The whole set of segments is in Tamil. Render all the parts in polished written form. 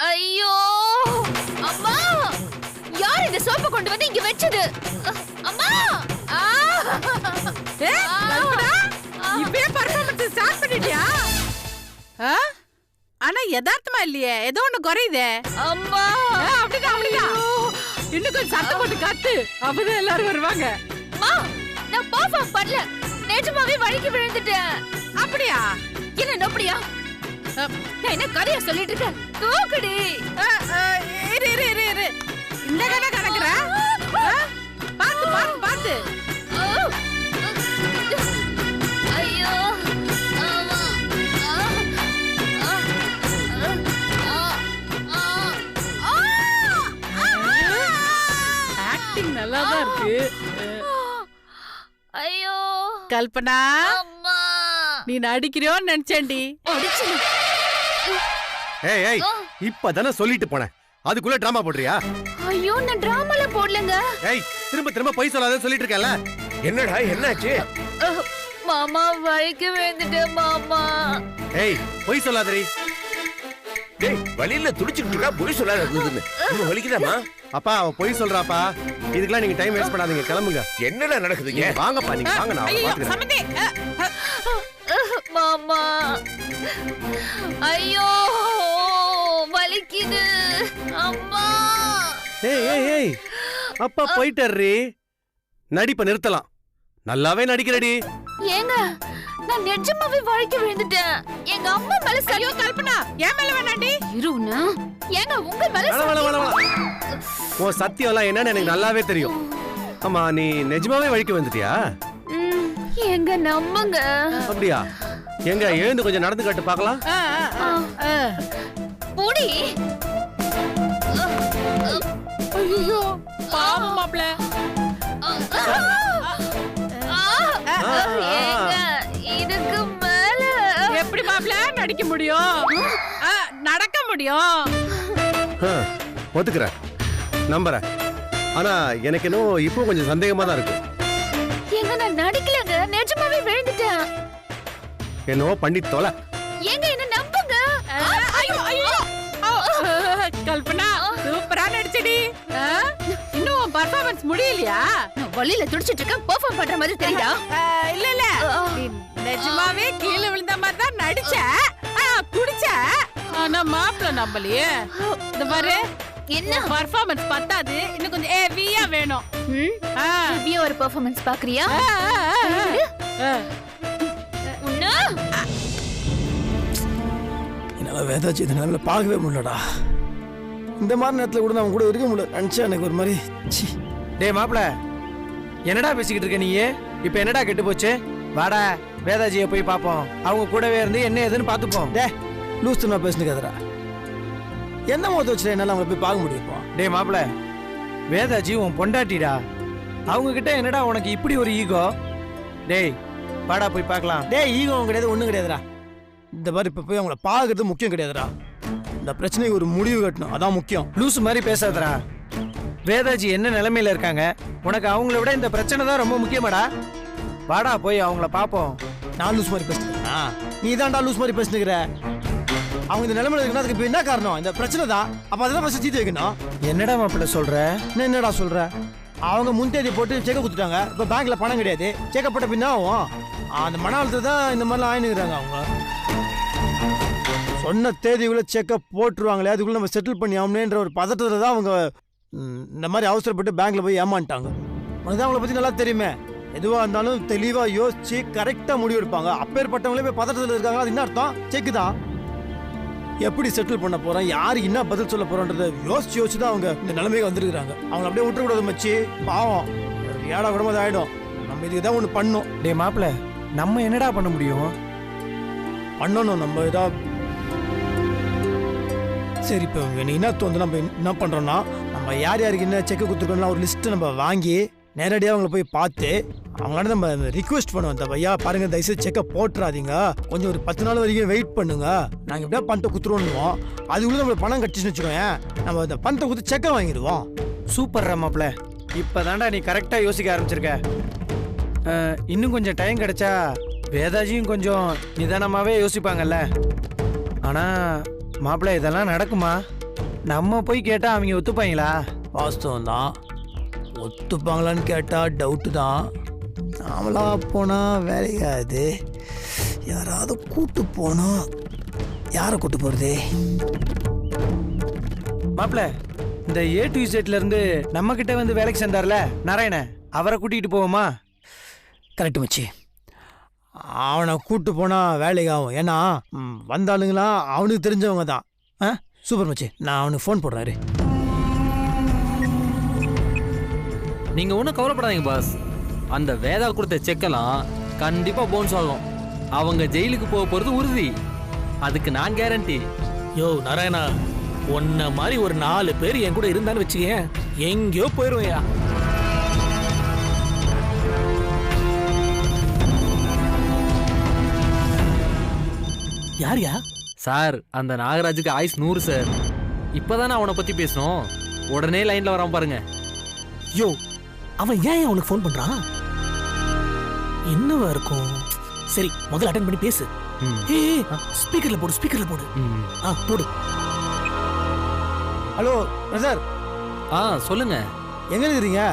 ஐயோ அம்மா, யார் இந்த சோப்பை கொண்டு வந்து இங்க வெச்சது? அம்மா இப்பவே பர்ஃபார்மன்ஸ் ஸ்டார்ட் பண்ணிட்டியா? ஆனா யதார்த்தமா இல்லையே, ஏதோ ஒண்ணு குறையுதே. அம்மா அப்படிதான் அப்படிதான், இன்னும் கொஞ்சம் சத்தம் போட்டு காத்து, அப்பதான் எல்லாரும் வருவாங்க. அம்மா, நான் பர்ஃபார்ம் பண்ணல, நிஜமாவே வழுக்கி விழுந்துட்டேன். அப்படியா? என்ன நோப்படியா? நான் என்ன கதையா சொல்லிட்டு இருக்கேன்? தூக்குடி. இரு இரு இரு இரு, இந்த கதை கணக்குற? பாத்து பாத்து பாத்து. ஐயோ ஆக்டிங் நல்லாதான் இருக்கு. ஐயோ கல்பனா, அம்மா, நீ நடிக்கிறியோன்னு நினைச்சேன்டி. ஏய் ஏய், இப்பதானே சொல்லிட்டு போனேன், அதுக்குள்ள டிராமா போடுறியா? ஐயோ, நான் டிராமால போடலங்க. ஏய், திரும்ப திரும்ப பொய் சொல்லாதன்னு சொல்லிட்டு இருக்கேன்ல. என்னடா என்னாச்சு? மாமா, வழுக்கி விழுந்துட்டேன் மாமா. ஏய், பொய் சொல்லாதடி. டேய், வழியில துடிச்சிட்டு இருக்கா, பொய் சொல்லாத. இன்னும் வலிக்குதாமா? அப்பா, அவ பொய் சொல்றாப்பா. இதுக்கெல்லாம் நீங்க டைம் வேஸ்ட் பண்ணாதீங்க, கிளம்புங்க. என்னடா நடக்குதுங்க? வாங்கப்பா, நீங்க வாங்க, நான் ஐயோ பாத்துக்கிறேன். சமந்தி, மாமா, ஐயோ வலிக்குது அம்மா. ஏய் ஏய் ஏய், அப்பா போயிட்டாரு. நடிப்ப நிறுத்தலாம், நல்லாவே நடிக்கிறடி. ஏங்க, நான் நிஜமாவே வழுக்கி விழுந்துட்டேன். எங்க அம்மா மேல ஐயோ கல்பனா, ஏன் மேல வேணாண்டி? இருவுனா ஏங்க உங்க மேல வேணாம் வேணாம் வேணாம், உன் சத்தியம் எல்லாம் என்னன்னு எனக்கு நல்லாவே தெரியும். ஆமா, நீ நிஜமாவே வழிக்கு வந்துட்டியா? எங்க நம்புங்க. அப்படியா? எங்க எழுந்து கொஞ்சம் நடந்து காட்டு பார்க்கலாம். போடி. ஐயோ பாவம் மாப்ள. ஏங்க, இதுக்கு மேல எப்படி மாப்ள நடிக்க முடியும்? நடக்க முடியும். ஒத்துக்கிறேன், நம்புறேன். ஆனா எனக்கு இன்னும் இப்போ கொஞ்சம் சந்தேகமா தான் இருக்கு. ஏங்க, நான் நடிக்கலங்க, நிஜமாவே விழுந்துட்டேன். என்னவோ பண்ணி தொலை. ஏங்க, என்ன நம்புங்க. ஐயோ ஐயோ, கல்பனா சூப்பரா நடிச்சடி. இன்னும் பர்ஃபார்மன்ஸ் முடியலையா? நான் வழியில துடிச்சிட்டு இருக்கேன், பெர்ஃபார்ம் பண்ற மாதிரி தெரியுதா? இல்ல இல்ல, நீ நிஜமாவே கீழே விழுந்த மாதிரி தான் நடிச்ச, குடிச்ச. ஆனா மாப்ள நம்பலையே. இந்த பாரு, என்ன பர்ஃபார்மன்ஸ் பத்தாது, இன்னும் கொஞ்சம் ஹெவியா வேணும். ஹெவியா ஒரு பெர்ஃபார்மன்ஸ் பாக்குறியா? என்னால வேதாச்சி இந்த நிலைமையில பார்க்கவே முடியலடா. இந்த மாதிரி நேரத்தில் கூட நான் கூட இருக்க முடியல. நினச்சா எனக்கு ஒரு மாதிரி. டேய் மாப்பிள, என்னடா பேசிக்கிட்டு இருக்க நீயே? இப்போ என்னடா கெட்டு போச்சு? வாடா, வேதாஜியை போய் பார்ப்போம். அவங்க கூடவே இருந்து என்ன ஏதுன்னு பார்த்துப்போம். டே லூஸ் நான் பேசுனுக்காதரா. என்ன முகத்தை வச்சுட்டு என்னால் அவங்களை போய் பார்க்க முடியுப்பா? டேய் மாப்பிள, வேதாஜி உன் பொண்டாட்டிடா. அவங்க கிட்ட என்னடா உனக்கு இப்படி ஒரு ஈகோ? டேய் வாடா போய் பார்க்கலாம். டேய், ஈகம் கிடையாது, ஒன்றும் கிடையாதுடா. இந்த மாதிரி இப்போ போய் அவங்கள பார்க்கறது முக்கியம் கிடையாதுடா. இந்த பிரச்சனைக்கு ஒரு முடிவு கட்டணும், அதான் முக்கியம். லூசு மாதிரி பேசாதடா. வேதாஜி என்ன நிலைமையில இருக்காங்க? உனக்கு அவங்கள விட இந்த பிரச்சனை தான் ரொம்ப முக்கியமாடா. வாடா போய் அவங்கள பார்ப்போம். நான் லூஸ் மாதிரி பேசுகிறேன்னா நீ தான்டா லூஸ் மாதிரி பேசுனுக்கிற. அவங்க இந்த நிலைமையில இருக்குன்னா அதுக்கு இப்போ என்ன காரணம்? இந்த பிரச்சனை தான். அப்போ அதெல்லாம் ஃபஸ்ட்டு தீர்த்து வைக்கணும். என்னடா மாப்பிள்ள சொல்ற? என்னடா சொல்ற? அவங்க முன்தேதி போட்டு செக்கை கொடுத்துட்டாங்க. இப்போ பேங்க்ல பணம் கிடையாது. செக்கப் போட்ட பின்னா ஆகும். அந்த மன அழுத்தத்தை தான் இந்த மாதிரிலாம் ஆயினுக்கிறாங்க. அவங்க சொன்ன தேதிக்குள்ள செக்கப் போட்டுருவாங்களே, அதுக்குள்ள நம்ம செட்டில் பண்ணி ஆகணுன்ற ஒரு பதட்டத்தில் தான் அவங்க இந்த மாதிரி அவசரப்பட்டு பேங்க்ல போய் ஏமாட்டாங்க. உனக்கு தான் அவங்கள பற்றி நல்லா தெரியுமே. எதுவாக இருந்தாலும் தெளிவாக யோசிச்சு கரெக்டாக முடிவு எடுப்பாங்க. அப்பேற்பட்டவங்களே போய் பதட்டத்தில் இருக்காங்க. அது என்ன அர்த்தம்? செக்கு தான். எப்படி செட்டில் பண்ண போறோம், யாருக்கு என்ன பதில் சொல்ல போறோன்றதை யோசிச்சு தான் அவங்க இந்த நிலைமைக்கு வந்துருக்காங்க. அவங்க அப்படியே விட்டுக்கூடாது மச்சி, பாவம். ஏடா கூடமா ஆயிடும். நம்ம இதுக்கு தான் ஒன்று பண்ணணும். டேய் மாப்பிள்ள, நம்ம என்னடா பண்ண முடியும்? பண்ணணும் நம்ம இதா. சரி, இப்போ நீ என்ன தோந்து நம்ம என்ன பண்றோம்னா, நம்ம யார் யாருக்கு என்ன செக் கொடுத்துருக்கோம்னா ஒரு லிஸ்ட் நம்ம வாங்கி நேரடியாக அவங்கள போய் பார்த்து அவங்களால நம்ம ரிக்வெஸ்ட் பண்ணுவோம். இந்த ஐயா பாருங்க, தயவுசெய்து செக்கை போட்டுறாதீங்க, கொஞ்சம் ஒரு 10 நாள் வரைக்கும் வெயிட் பண்ணுங்க, நாங்கள் எப்படியா பணத்தை குத்துருவோம். அதுக்குள்ள நம்மளுக்கு பணம் கட்டிச்சுன்னு வச்சுக்கோங்க, நம்ம அந்த பணத்தை கொடுத்து செக்கை வாங்கிடுவோம். சூப்பர்ரா மாப்பிள்ள, இப்பதான்டா நீ கரெக்டா யோசிக்க ஆரம்பிச்சிருக்க. இன்னும் கொஞ்சம் டைம் கிடைச்சா வேதாஜியும் கொஞ்சம் நிதானமாவே யோசிப்பாங்கல்ல. ஆனா மாப்பிள்ள, இதெல்லாம் நடக்குமா? நம்ம போய் கேட்டா அவங்க ஒத்துப்பாங்களா? வாஸ்தவம் தான். ஒத்துப்பாங்களான்னு கேட்டால் டவுட்டு தான். நாமளா போனால் வேலையாது. யாராவது கூட்டு போனோம். யாரை கூட்டு போகிறது? மாப்பிள்ள, இந்த A to Z இருந்து நம்ம கிட்ட வந்து வேலைக்கு சேர்ந்தார்ல நாராயண, அவரை கூட்டிகிட்டு போவோமா? கரெக்டு மச்சி. அவனை கூட்டு போனால் வேலைக்கு ஆகும். ஏன்னா வந்தாளுங்களாம் அவனுக்கு தெரிஞ்சவங்க தான். சூப்பர் மச்சி, நான் அவனுக்கு ஃபோன் போடுறாரு. நீங்க ஒன்றும் கவலைப்படாதீங்க பாஸ். அந்த வேதா கொடுத்த செக்கெல்லாம் கண்டிப்பா போன்ஸ் ஆகும். அவங்க ஜெயிலுக்கு போக போறது உறுதி. அதுக்கு நான் கேரண்டி. யோ நாராயணா, உன்ன மாதிரி ஒரு 4 பேர் என் கூட இருந்தான்னு வச்சுக்கேன், எங்கேயோ போயிருவையா. யார்யா? சார், அந்த நாகராஜுக்கு ஆயுஸ் 100 சார். இப்பதானே அவனை பத்தி பேசணும். உடனே லைன்ல வராம பாருங்க. யோ, அவன் ஏன் அவனுக்கு ஃபோன் பண்றான்? என்னவா இருக்கும்? சரி, முதல்ல அட்டெண்ட் பண்ணி பேசு. ஏய், ஸ்பீக்கர்ல போடு, ஸ்பீக்கர்ல போடு. போடு. Hello sir. சொல்லுங்க. எங்க இருக்கிறீங்க?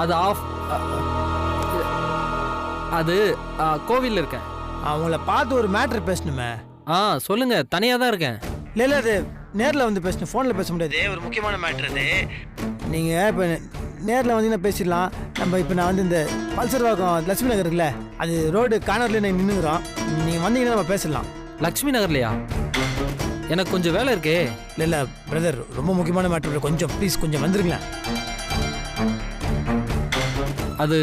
அது ஆஃப். அது கோவில்ல இருக்கேன். அவங்கள பார்த்து ஒரு மேட்ரு பேசணுமே. சொல்லுங்க. தனியா தான் இருக்கேன். இல்லை அது நேரில் வந்து பேசணும், ஃபோனில் பேச முடியாது. ஒரு முக்கியமான மேட்ரு அது. நீங்கள் இப்போ நேரில் வந்தீங்கன்னா பேசிடலாம். நம்ம இப்போ நான் வந்து இந்த பல்சர் வாக்கம் லட்சுமி நகர் இருக்குல்ல, அது ரோடு கார்னர்லேயே நான் நின்றுக்கிறோம். நீங்கள் வந்தீங்கன்னா நம்ம பேசிடலாம். லக்ஷ்மி நகர்லையா? எனக்கு கொஞ்சம் வேலை இருக்கே. இல்லை பிரதர், ரொம்ப முக்கியமான மேட்ரு. கொஞ்சம் ப்ளீஸ் கொஞ்சம் வந்துருங்களேன். அது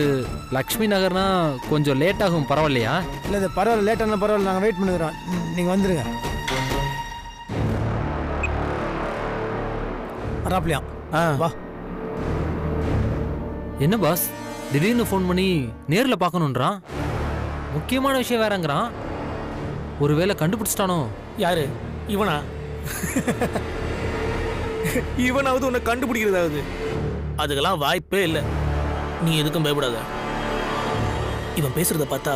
லக்ஷ்மி நகர்னா கொஞ்சம் லேட் ஆகும், பரவாயில்லையா? இல்லை இது பரவாயில்ல, லேட்டான பரவாயில்ல, நாங்கள் வெயிட் பண்ணுகிறோம். நீங்கள் வந்துடுங்க. வராப்லையா? வா. என்ன பாஸ், திடீர்னு ஃபோன் பண்ணி நேரில் பார்க்கணுன்றான். முக்கியமான விஷயம் வேறங்கிறான். ஒருவேளை கண்டுபிடிச்சிட்டானோ? யாரு இவனா? இவனாவது உன்னை கண்டுபிடிக்கிறதாவது? அதுக்கெல்லாம் வாய்ப்பே இல்லை. நீ எதுக்கும் பயப்படாத. இவன் பேசுறத பார்த்தா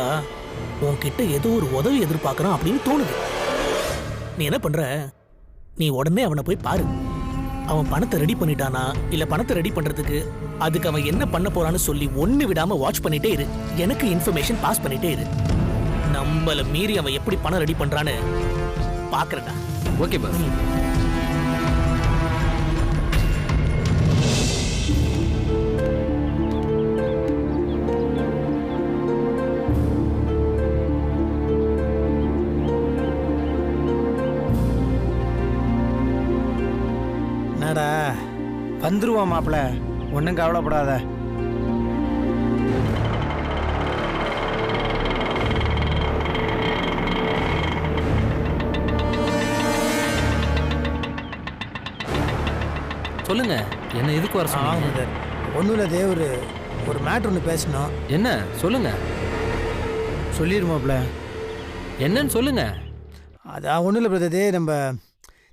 உன்கிட்ட ஏதோ ஒரு உதவி எதிர்பார்க்கறான் அப்படின்னு தோணுது. நீ என்ன பண்ற? நீ உடனே அவனை போய் பாரு. அவன் பணத்தை ரெடி பண்ணிட்டானா, இல்ல பணத்தை ரெடி பண்றதுக்கு அதுக்கு அவன் என்ன பண்ண போறான்னு சொல்லி ஒண்ணு விடாம வாட்ச் பண்ணிட்டே இரு. எனக்கு இன்ஃபர்மேஷன் பாஸ் பண்ணிட்டே இரு. நம்மள மீறி அவன் எப்படி பணம் ரெடி பண்றான்னு பாக்குறடா. Okay pass. என்னடா? வந்துருவான் மாப்பிள்ள, ஒன்றும் கவலைப்படாத. சொல்லுங்க. என்ன எதுக்கு வர சொன்னீங்க? ஒன்றும் இல்லை, ஒரு மேட்ரு ஒன்று பேசணும். என்ன சொல்லுங்க. சொல்லிடுமாப்ல. என்னன்னு சொல்லுங்க. அதான் ஒன்றும் இல்லை பிரதே, நம்ம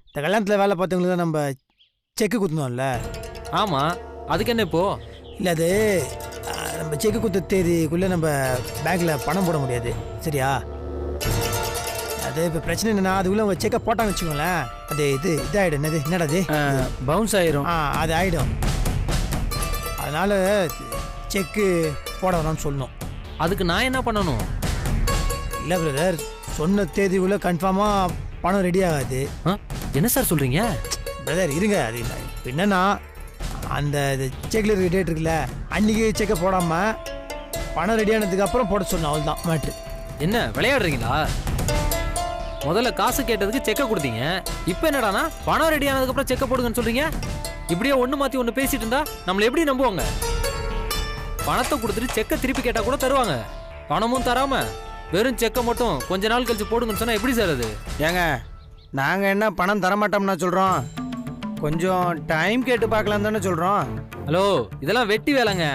இந்த கல்யாணத்தில் வேலை பார்த்தவங்களுக்கு தான் நம்ம செக்கு குத்துனோம்ல. ஆமாம், அதுக்கு என்ன இப்போ? இல்லை அது நம்ம செக்கு குத்த தேதிக்குள்ளே நம்ம பேங்க்கில் பணம் போட முடியாது, சரியா? அது இப்போ பிரச்சனை என்னென்னா, அதுக்குள்ளே அவங்க செக்கை போட்டாங்கன்னு வச்சுக்கோங்களேன், அது இதாகிடும். என்னடா அது பவுன்ஸ் ஆயிரும். அது ஆகிடும். அதனால் செக்கு போட வேணாம்னு சொல்லணும். அதுக்கு நான் என்ன பண்ணணும்? இல்லை பிரதர், சொன்ன தேதிக்குள்ளே கன்ஃபார்மாக பணம் ரெடி ஆகாது. என்ன சார் சொல்கிறீங்க? பிரதர் இருங்க, அது இல்லை. என்னன்னா அந்த செக்கில் இருக்க டேட் இருக்குல்ல, அன்றைக்கி செக்கை போடாமல் பணம் ரெடியானதுக்கு அப்புறம் போட சொல்லணும். அவள் தான் மேட்ரு. என்ன விளையாடுறீங்களா? முதல்ல காசு கேட்டதுக்கு செக்கை கொடுத்தீங்க. இப்போ என்னடானா பணம் ரெடி ஆனதுக்கப்புறம் செக்கை போடுங்கன்னு சொல்கிறீங்க. இப்படியே ஒன்று மாற்றி ஒன்று பேசிட்டு இருந்தா நம்மளை எப்படி நம்புவாங்க? பணத்தை கொடுத்துட்டு செக்கை திருப்பி கேட்டால் கூட தருவாங்க. பணமும் தராமல் வெறும் செக்கை மட்டும் கொஞ்ச நாள் கழிச்சு போடுங்கன்னு சொன்னால் எப்படி சார் அது? ஏங்க, நாங்கள் என்ன பணம் தரமாட்டோம்னா சொல்கிறோம்? கொஞ்சம் டைம் கேட்டு பார்க்கலாம் தானே சொல்கிறோம். ஹலோ, இதெல்லாம் வெட்டி வேலைங்க.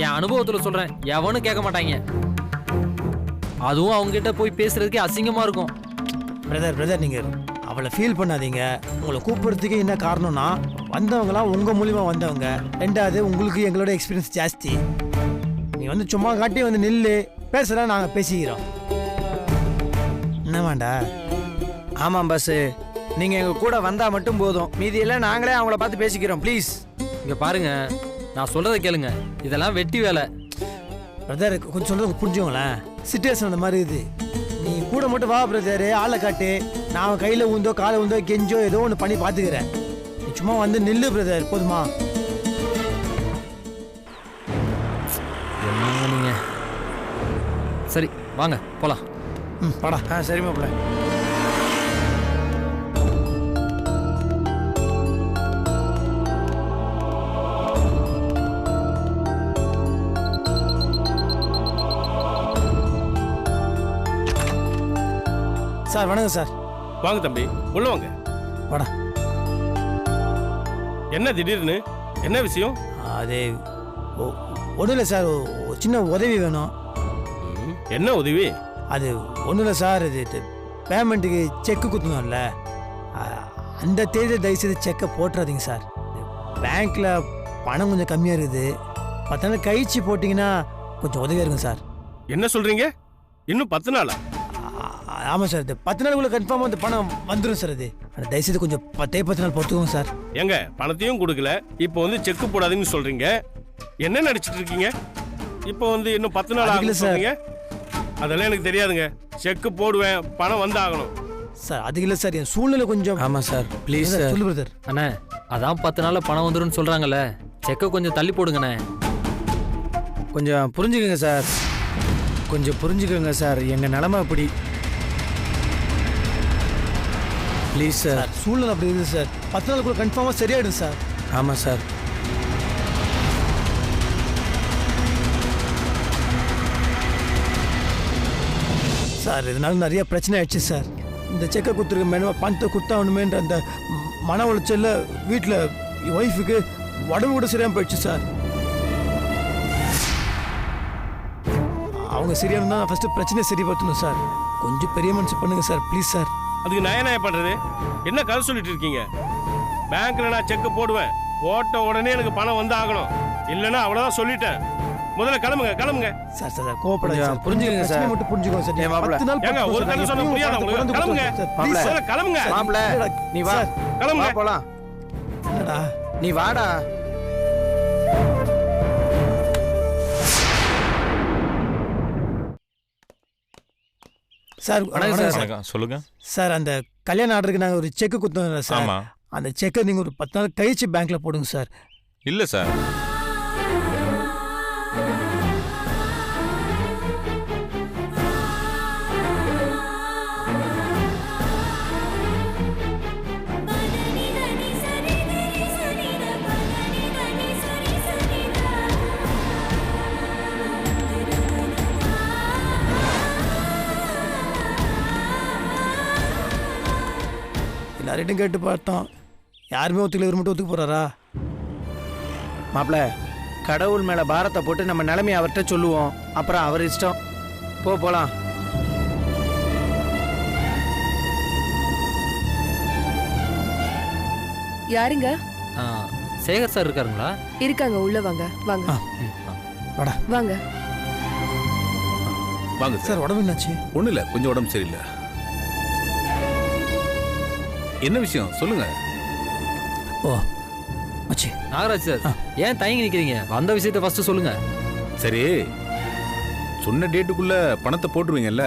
என் அனுபவத்தில் சொல்கிறேன், எவனும் கேட்க மாட்டாங்க. அதுவும் அவங்ககிட்ட போய் பேசுறதுக்கே அசிங்கமாக இருக்கும். பிரதர் நீங்கள் அவளை ஃபீல் பண்ணாதீங்க. உங்களை கூப்பிட்றதுக்கு என்ன காரணம்னா, வந்தவங்களாம் உங்கள் மூலிமா வந்தவங்க. ரெண்டாவது, உங்களுக்கு எங்களோட எக்ஸ்பீரியன்ஸ் ஜாஸ்தி. நீ வந்து சும்மா காட்டி வந்து நில்லு, பேசலாம், நாங்கள் பேசிக்கிறோம். என்ன வேண்டா? ஆமாம் பஸ்ஸு, நீங்க எங்க கூட வந்தா மட்டும் போதும், மீதியெல்லாம் நாங்களே அவங்கள பார்த்து பேசிக்கிறோம். ப்ளீஸ். இங்க பாருங்க, நான் சொல்றதை கேளுங்க. இதெல்லாம் வெட்டி வேலை. பிரதர் கொஞ்சம் சொல்றது புரிஞ்சுங்களேன். சிச்சுவேஷன் அந்த மாதிரி இது. நீ கூட மட்டும் வா பிரதர், ஆளை காட்டு. நான் அவன் கையில் ஊந்தோ காலை ஊந்தோ கெஞ்சோ ஏதோ ஒன்று பண்ணி பார்த்துக்கிறேன். நீ சும்மா வந்து நில்லு பிரதர், போதுமா? நீங்க சரி வாங்க போலாம். வாடா. சரி மாப்பிள்ள. சார் வணக்கம் சார். வாங்க தம்பி, உள்ள வாங்க. வாடா. என்ன திடீர்னு, என்ன விஷயம்? அது ஒன்றும் இல்லை சார், ஒரு சின்ன உதவி வேணும். என்ன உதவி? அது ஒன்றும் இல்லை சார், இது பேமெண்ட்டுக்கு செக்கு குத்தணும்ல, அந்த தேதி தயவுசெய்து செக்கை போட்டுறாதீங்க சார். பேங்க்கில் பணம் கொஞ்சம் கம்மியாக இருக்குது, 10 நாள் கழிச்சு போட்டிங்கன்னா கொஞ்சம் உதவியாக இருக்கும் சார். என்ன சொல்றீங்க? இன்னும் 10 நாளா? ஆமாம் சார், இந்த 10 நாளுக்குள்ள கன்ஃபார்மாக அந்த பணம் வந்துடும் சார். அது ஆனால் தயவுசெய்து கொஞ்சம் 10 நாள் பொறுத்துக்கோங்க சார். எங்க பணத்தையும் கொடுக்கல, இப்போ வந்து செக்கு போடாதீங்கன்னு சொல்றீங்க. என்ன நடிச்சிட்டு இருக்கீங்க? இப்போ வந்து இன்னும் 10 நாள் ஆகுது சொல்றீங்க. அதெல்லாம் எனக்கு தெரியாதுங்க. செக்கு போடுவேன், பணம் வந்து ஆகணும் சார். அதுக்கு இல்லை சார், என் சூழ்நிலை கொஞ்சம். ஆமாம் சார், ப்ளீஸ் சார். சொல்லு பிரதர். அண்ணே, அதான் 10 நாள்ல பணம் வந்துருன்னு சொல்றாங்கல்ல, செக்கை கொஞ்சம் தள்ளி போடுங்கண்ணே. கொஞ்சம் புரிஞ்சுக்கோங்க சார், கொஞ்சம் புரிஞ்சுக்கோங்க சார், எங்கள் நிலமை அப்படி. Please sir. சூழ்நிலை அப்படி இருக்குது சார். 10 நாளுக்குள்ள கன்ஃபார்மாக சரியாயிடும் சார். ஆமாம் சார். சார் இதனால நிறைய பிரச்சனை ஆயிடுச்சு சார். இந்த செக்கை கொடுத்துருக்க மேனுவா பணத்தை கொடுத்தாகணுமேன்ற அந்த மன உளைச்சல்ல வீட்டில் ஒய்ஃபுக்கு உடம்பு கூட சரியாமல் போயிடுச்சு சார். அவங்க சரியானு தான் ஃபர்ஸ்ட் பிரச்சனையை சரிப்படுத்தணும் சார். கொஞ்சம் பெரிய மனசு பண்ணுங்க சார், ப்ளீஸ் சார். அதுக்கு நான் என்ன பண்றது? என்ன கதை சொல்லிட்டு இருக்கீங்க? பேங்க்ல நான் செக் போடுவேன், போட்ட உடனே எனக்கு பணம் வந்து ஆகணும், இல்லைன்னா அவ்வளவுதான் சொல்லிட்டேன். முதல்ல கிளம்புங்க கிளம்புங்க. சார் சார் கோவப்படாதீங்க சார், புரிஞ்சுக்கங்க சார். மட்டும் புரிஞ்சுக்கோங்க சார். ஏன் மாப்ள? 10 நாள் ஏங்க ஒரு கதை சொன்னா புரியாதா உங்களுக்கு? கிளம்புங்க முதல்ல கிளம்புங்க. மாப்பிள்ள நீ வா, கிளம்புங்க போலாம். என்னடா நீ வாடா. சார் வணக்கம் சார். வணக்கம், சொல்லுங்க சார். அந்த கல்யாண ஆர்டருக்கு நாங்கள் ஒரு செக்கு கொடுத்தோம் சார். ஆமா. அந்த செக்கை நீங்கள் ஒரு 10 நாள் கழிச்சு பேங்க்ல போடுங்க சார். இல்ல சார், எல்லார்கிட்டையும் கேட்டு பார்த்தோம், யாருமே ஒத்துக்கல. இவர் மட்டும் ஒத்துக்க போறாரா? மாப்பிள்ள, கடவுள் மேலே பாரத்தை போட்டு நம்ம நிலைமையை அவர்கிட்ட சொல்லுவோம், அப்புறம் அவர் இஷ்டம். போலாம். யாருங்க? சேகர் சார் இருக்காருங்களா? இருக்காங்க, உள்ள வாங்க. வாங்க வாடா வாங்க. வாங்க சார். உடம்பு என்னாச்சு? ஒண்ணு இல்ல, கொஞ்சம் உடம்பு சரியில்லை. என்ன விஷயம் சொல்லுங்க. ஓ மச்சி. நாகராஜ் சார், ஏன் தயங்கி நிக்கிறீங்க? வந்த விஷயத்தை ஃபர்ஸ்ட் சொல்லுங்க. சரி, சொன்ன டேட்டுக்குள்ள பணத்தை போட்டுருவீங்கல்ல?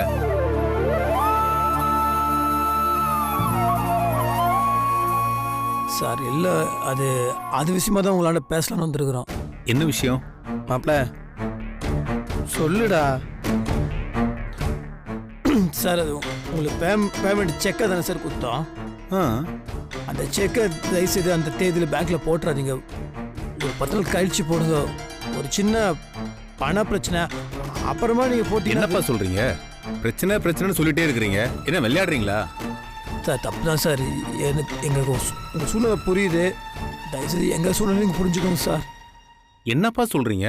சார் இல்லை, அது விஷயமா தான் உங்களால பேசலாம்னு வந்துருக்குறோம். என்ன விஷயம் மாப்பிள்ள சொல்லுடா. சார் அது உங்களுக்கு பேமெண்ட் செக்கை தானே சார் கொடுத்தோம். அந்த செக்கை தயவுசெய்து அந்த தேதியில் பேங்க்கில் போட்டுறாதீங்க. ஒரு 10 நாள் கழிச்சு போடுங்க. ஒரு சின்ன பண பிரச்சனை, அப்புறமா நீங்கள் போட்டீங்க. என்னப்பா சொல்றீங்க? பிரச்சனைன்னு சொல்லிட்டே இருக்கிறீங்க, என்ன விளையாடுறீங்களா? சார் தப்பு தான் சார். எங்களுக்கு உங்கள் சூழ்நிலை புரியுது. தயவுசெய்து எங்கள் சூழ்நிலை நீங்கள் புரிஞ்சுக்கோங்க சார். என்னப்பா சொல்றீங்க?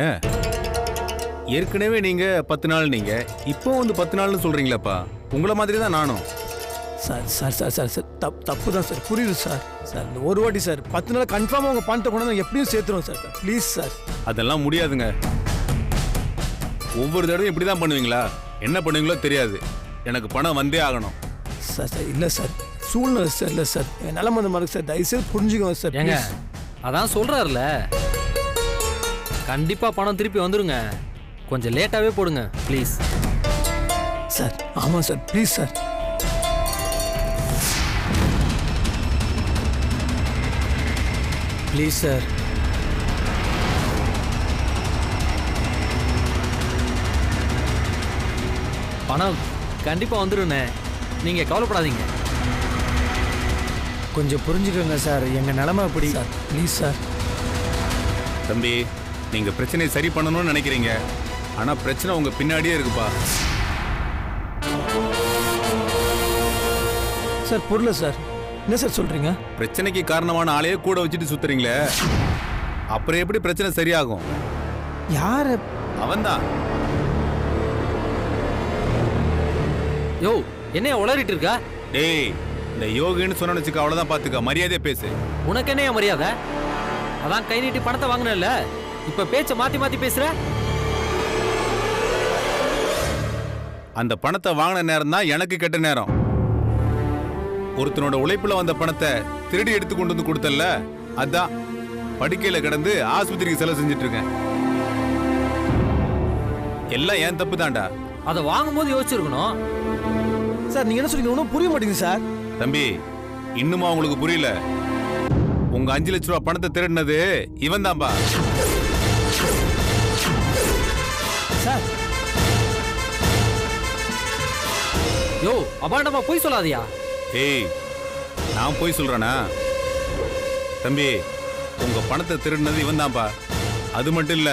ஏற்கனவே நீங்க 10 நாள், நீங்க இப்போ வந்து 10 நாள்னு சொல்றீங்களாப்பா? உங்களை மாதிரி தான் நானும். Sir sir sir sir sir தப்பு தான் சார், புரியுது சார். சார் இந்த ஒரு வாட்டி சார் 10 நாள் கன்ஃபார்மாக உங்கள் பணத்தை கொண்டு வந்து எப்படியும் சேர்த்துருவோம் சார். Please sir. அதெல்லாம் முடியாதுங்க. ஒவ்வொரு தடவையும் இப்படி தான் பண்ணுவீங்களா? என்ன பண்ணுவீங்களோ தெரியாது, எனக்கு பணம் வந்தே ஆகணும். சார் சார் இல்லை சார், சூழ்நிலை சார் இல்லை சார் என் நிலம அந்த மாதிரி சார் தயவுசெய்து புரிஞ்சுக்கோங்க சார் ஏங்க please. அதான் சொல்றாருல கண்டிப்பா பணம் திருப்பி வந்துருங்க. கொஞ்சம் லேட்டாவே போடுங்க ப்ளீஸ். சார் ஆமாம் sir please sir. Please sir. பணம் கண்டிப்பா வந்துருண்ணே, நீங்க கவலைப்படாதீங்க. கொஞ்சம் புரிஞ்சுக்கோங்க சார், எங்க நிலைமை அப்படி. Sir please sir. தம்பி நீங்க பிரச்சனையை சரி பண்ணணும்னு நினைக்கிறீங்க, ஆனா பிரச்சனை உங்க பின்னாடியே இருக்குப்பா. சார் புரியல சார், என்ன சார் சொல்றீங்க? பிரச்சனைக்கு காரணமான ஆளையே கூட வச்சுட்டு சுத்துறீங்களே, அப்புறம் எப்படி பிரச்சனை சரியாகும்? யாரு? அவன்தான். யோ என்னைய உளறிட்டு இருக்கா? டேய் இந்த யோகின்னு சொன்ன வச்சுக்க, அவ்வளவுதான் பாத்துக்க, மரியாதையா பேசு. உனக்கு என்னைய மரியாதை? அதான் கை நீட்டி பணத்தை வாங்கினல, இப்ப பேச்ச மாத்தி மாத்தி பேசுற. அந்த பணத்தை வாங்கின நேரம் தான் எனக்கு கெட்ட நேரம். ஒருத்தனோட உழைப்புல வந்த பணத்தை திருடி எடுத்து கொண்டு வந்து கொடுத்தல, அதான் படுக்கையில கிடந்து ஆஸ்பத்திரிக்கு செலவு செஞ்சுட்டு இருக்கேன். எல்லாம் ஏன் தப்பு தான்டா. அதை வாங்கும் போது யோசிச்சிருக்கணும். சார் நீங்க என்ன சொல்றீங்க ஒன்றும் புரிய மாட்டேங்குது சார். தம்பி இன்னுமா உங்களுக்கு புரியல? உங்க 5 லட்ச ரூபா பணத்தை திருடினது இவன் தான்பா. சார் யோ அபாண்டமா போய் சொல்லாதியா. ஏய் நான் போய் சொல்றேனா? தம்பி உங்க பணத்தை திருடினது இவன் தான்பா. அது மட்டும் இல்ல,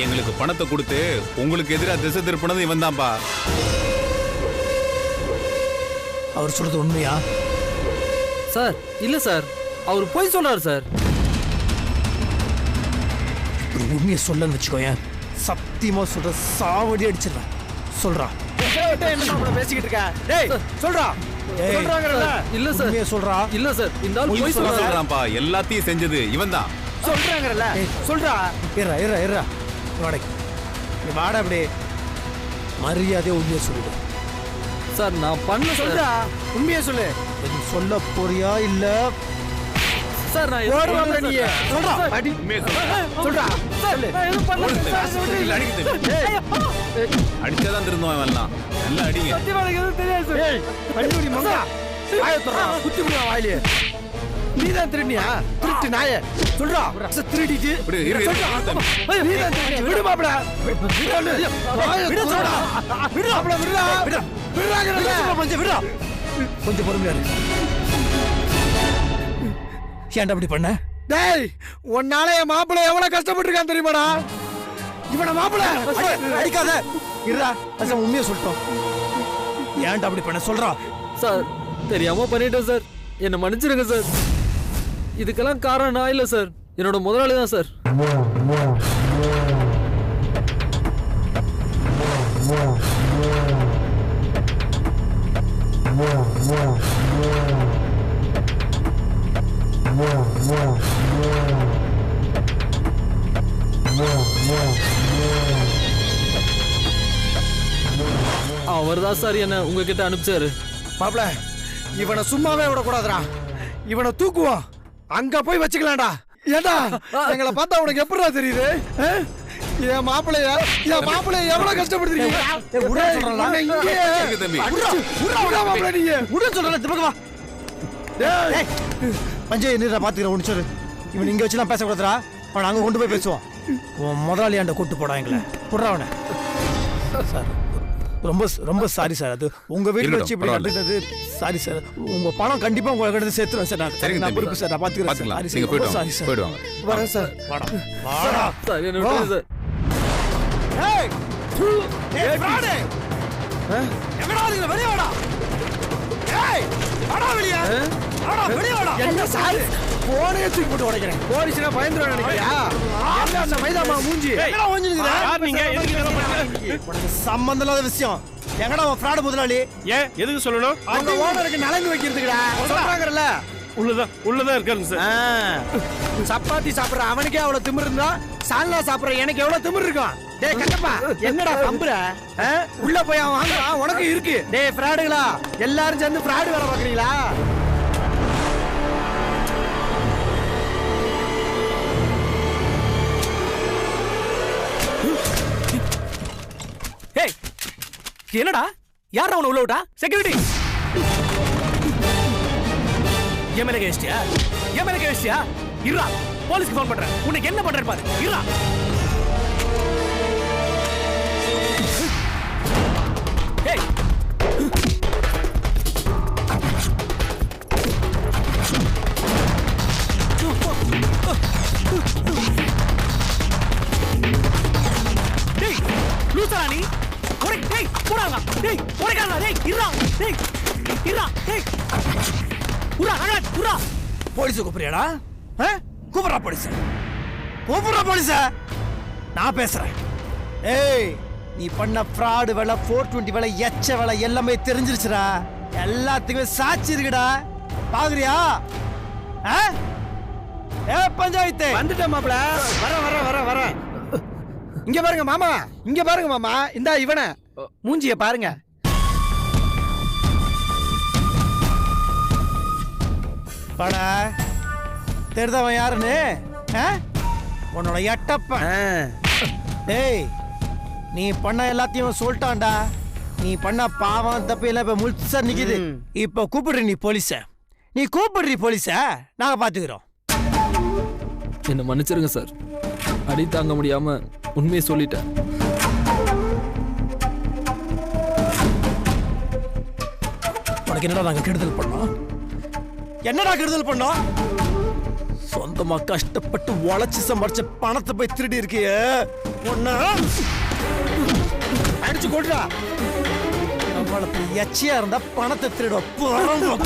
எங்களுக்கு பணத்தை கொடுத்து உங்களுக்கு எதிராக திசை திருப்பினது இவன் தான்பா. அவர் சொல்றது உண்மையா? சார் இல்ல சார், அவர் போய் சொல்றாரு சார். இப்படி உண்மையை சொல்லன்னு வச்சுக்கோயேன், சத்தியமா சொல்ற சாவடி அடிச்சிடலாம். சொல்றான் என்ன பேசிக்கிட்டு இருக்க? டேய் சொல்றா. சொல்றாங்கல்ல? இல்ல சார் உண்மையை சொல்றா. இல்ல சார், இந்த ஆள் போய் சொல்றாரு. சொல்றான்ப்பா, எல்லாத்தையும் செஞ்சது இவன் தான். சொல்றாங்கல்ல? சொல்றா. ஏறா ஏறா ஏறா வாடகை நீ வாடா. அப்படி மரியாதையை உண்மையை சொல்லிடு சார். நான் பண்ண சொல்றா, உண்மையை சொல்லு. சொல்ல போறியா இல்ல? சார் நான் ஓடுவாங்க நீ. சொல்றா. அடி. உண்மையை சொல்லு. சொல்றா. சொல்லு. இல்ல, அடிக்க தெரியும். அடிச்சாதான் திருந்துவான் எல்லாம். நல்லா அடிங்க. ஏய் பண்டிகை மங்கா. வாயை தொறா. குத்தி விடுவா வாயிலே. நீதான் திருடியா? திருட்டு நாயே. சொல்றா. திருடிட்டு. இப்படி இரு, இரு, சொல்றா. தம்பி. நீதான் திருடி. விடு மாப்ள. விடு சொல்றா. விடு மாப்ள விடுடா. விடுறாங்கல்ல. கொஞ்சம் விடுடா. கொஞ்சம் பொறுமையா இரு. ஏன்டா அப்படி பண்ண? டேய் உன்னால என் மாப்பிள எவ்வளவு கஷ்டப்பட்டிருக்கான் தெரியுமாடா? இவன மாப்பிள அடிக்காத. இருடா, அசம் உண்மையை சொல்லிட்டோம். ஏன்டா அப்படி பண்ண? சொல்றா. சார் தெரியாம பண்ணிட்டேன் சார், என்ன மன்னிச்சிருங்க சார். இதுக்கெல்லாம் காரணம் நான் இல்ல சார், என்னோட முதலாளி தான் சார். அவர் தான் சார் என்ன உங்ககிட்ட அனுப்பிச்சாரு. மாப்பிள இவனை சும்மாவே விடக்கூடாதுடா. இவனை தூக்குவோம், அங்க போய் வச்சுக்கலாம்டா. ஏண்டா எங்களை பார்த்தா உனக்கு எப்படிடா தெரியுது? என் மாப்பிளைய எவ்வளவு கஷ்டப்படுத்துறீங்க? பஞ்சை நீரா பாத்துக்கிறேன். ஒன்று இவன் இங்க வச்சுலாம் பேசக்கூடாதுடா. அவன் அங்க கொண்டு போய் பேசுவான். உன் முதலாளியாண்ட கூட்டு போடா எங்களை. புடுறா அவனை. சார் ரொம்ப ரொம்ப சாரி சார். அது உங்க வீட்டுல வச்சு இப்படி நடந்தது. Sorry sir. உங்க பணம் கண்டிப்பா உங்க கிட்ட சேர்த்துறேன் சார். நான் பொறுப்பு சார். நான் பாத்துக்கிறேன். நீங்க போயிட்டு சாரி சார். போயிடுவாங்க. வரேன் சார். வாடா வாடா சார் என்ன விட்டுருங்க சார். ஏய் ஏய் ஃப்ராடே. எங்கடா நீங்க வெளிய வாடா. ஏய் வாடா வெளிய. வாடா வெளிய வாடா. என்ன சார் போனே தூக்கி போட்டு உடைக்கிறேன். போலீஸ்னா பயந்துருவாங்க நினைக்கிறியா? என்ன அந்த மைதாமா மூஞ்சி எங்கடா ஓஞ்சிருக்குற? யார் நீங்க? எதுக்கு இதெல்லாம் பண்றீங்க? உனக்கு சம்பந்தம் இல்லாத விஷயம். எங்கடா உன் ஃப்ராட் முதலாளி? ஏன் எதுக்கு சொல்லணும்? அவங்க ஓனருக்கு நலங்கு வைக்கிறதுக்குடா. சொல்றாங்கல்ல? உள்ளதான் இருக்காருங்க சார். சப்பாத்தி சாப்பிடுற அவனுக்கே அவ்வளவு திமிரு இருந்தா சால்னா சாப்பிடுற எனக்கு எவ்வளவு திமிரு இருக்கும்? டேய் கட்டப்பா என்னடா பம்புற? உள்ள போய் அவன் வாங்குறான், உனக்கு இருக்கு. டேய் ஃப்ராடுகளா, எல்லாரும் சேர்ந்து ஃப்ராடு வேலை பாக்குறீங்களா? என்னடா யாரா உன்னை உள்ள விட்டா? செக்யூரிட்டி என் மேல கேஸ்டியா? என் மேல கேஸ்டியா? இருடா, போலீஸ்க்கு ஃபோன் பண்றேன். உனக்கு என்ன பண்றேன் பாரு. இருடா. ஏய் டேய் லூசா நீ? ஒரே டேய் போறாங்க. டேய் ஒரேக்காரா டேய் இருடா. டேய் இருடா. டேய் உரா அட உரா. போலீஸ் கூப்பிடுறியாடா? கூப்பிடுறா போலீஸ். கூப்பிடுறா போலீஸ். நான் பேசுறேன். ஏய் நீ பண்ண ஃப்ராடு வேலை, 420 வேலை, எச்ச வேலை எல்லாமே தெரிஞ்சிருச்சுடா. எல்லாத்துக்குமே சாட்சி இருக்குடா. பாக்குறியா? ஏ பஞ்சாயத்து வந்துட்டேன் மாப்பிள. வர இங்க பாருங்க மாமா, இங்க பாருங்க மாமா. இந்தா இவனை மூஞ்சிய பாருங்க. படா தெரிதவன் யாருன்னு? உன்னோட எட்டப்பன். டேய் நீ பண்ண எல்லாத்தையும் சொல்லிட்டான்டா. நீ பண்ண பாவம் தப்பு எல்லாம் இப்ப முழுசா நிக்குது. இப்ப கூப்பிடுற நீ போலீஸ. நீ கூப்பிடுறீ போலீஸ, நாங்க பாத்துக்கிறோம். என்ன மன்னிச்சிருங்க சார், அடி தாங்க முடியாம உண்மையை சொல்லிட்டேன். உனக்கு என்னடா நாங்க கெடுதல் பண்ணோம்? என்னடா கெடுதல் பண்ணோம்? சொந்தமா கஷ்டப்பட்டு உழைச்சு சம்பாரிச்ச பணத்தை போய் திருடி இருக்கியே. ஒன்னா அடிச்சு கொள்றா. நம்மளுக்கு எச்சியா இருந்தா பணத்தை திருடுவோம்.